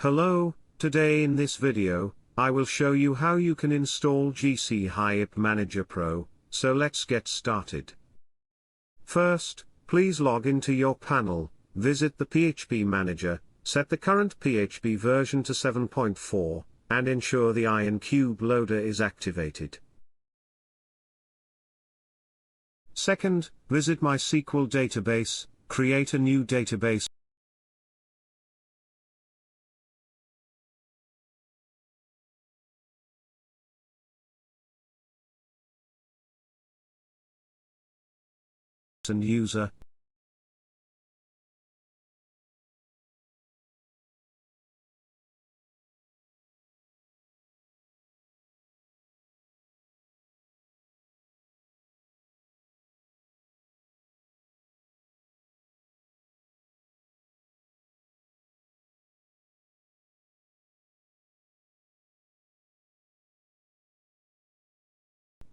Hello, today in this video, I will show you how you can install GC Hyip Manager Pro, so let's get started. First, please log into your panel, visit the PHP Manager, set the current PHP version to 7.4, and ensure the IonCube loader is activated. Second, visit MySQL database, create a new database. And user.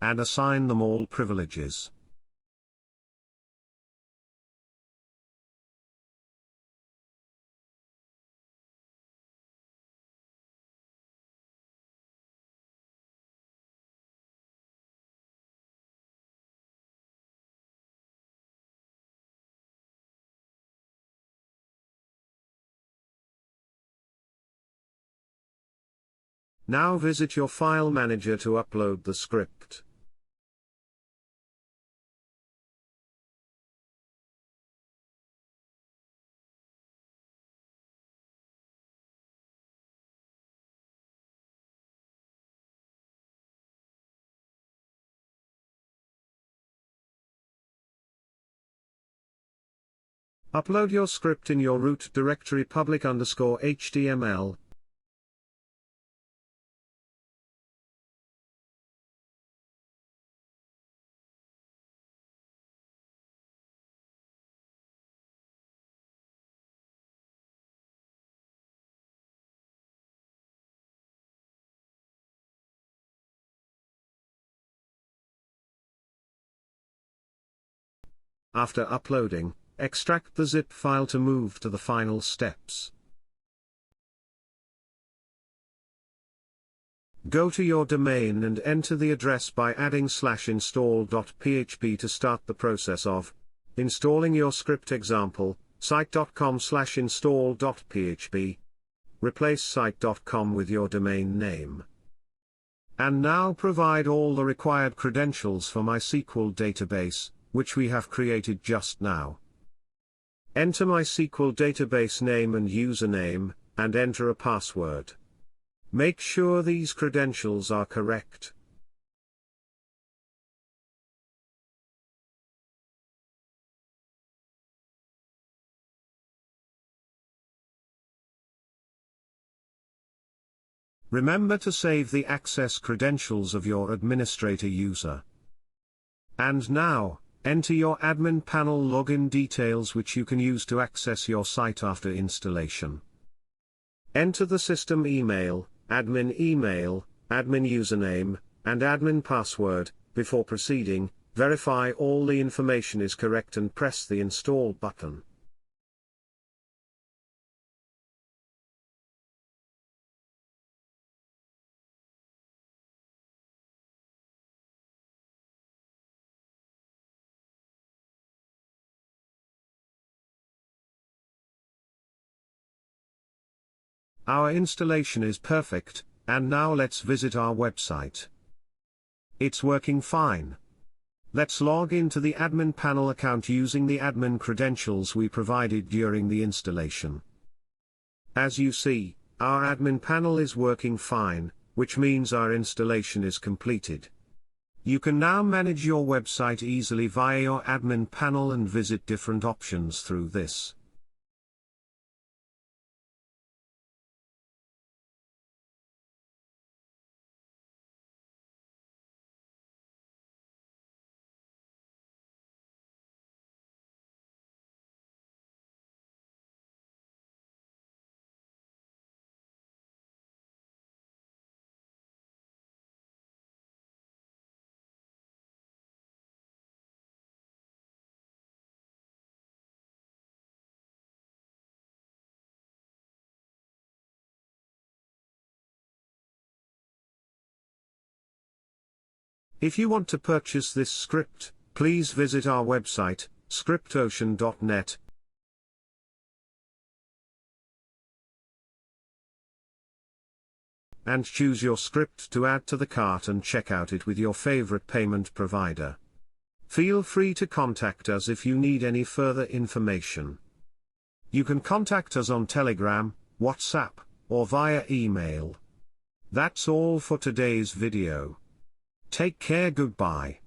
And assign them all privileges. Now visit your file manager to upload the script. Upload your script in your root directory public_HTML. After uploading, extract the zip file to move to the final steps. Go to your domain and enter the address by adding /install.php to start the process of installing your script. Example, site.com/install.php. Replace site.com with your domain name. And now provide all the required credentials for MySQL database, which we have created just now. Enter MySQL database name and username, and enter a password. Make sure these credentials are correct. Remember to save the access credentials of your administrator user. And now, enter your admin panel login details, which you can use to access your site after installation. Enter the system email, admin username, and admin password. Before proceeding, verify all the information is correct and press the install button. Our installation is perfect, and now let's visit our website. It's working fine. Let's log into the admin panel account using the admin credentials we provided during the installation. As you see, our admin panel is working fine, which means our installation is completed. You can now manage your website easily via your admin panel and visit different options through this. If you want to purchase this script, please visit our website, scriptocean.net. And choose your script to add to the cart and check out it with your favorite payment provider. Feel free to contact us if you need any further information. You can contact us on Telegram, WhatsApp, or via email. That's all for today's video. Take care, goodbye.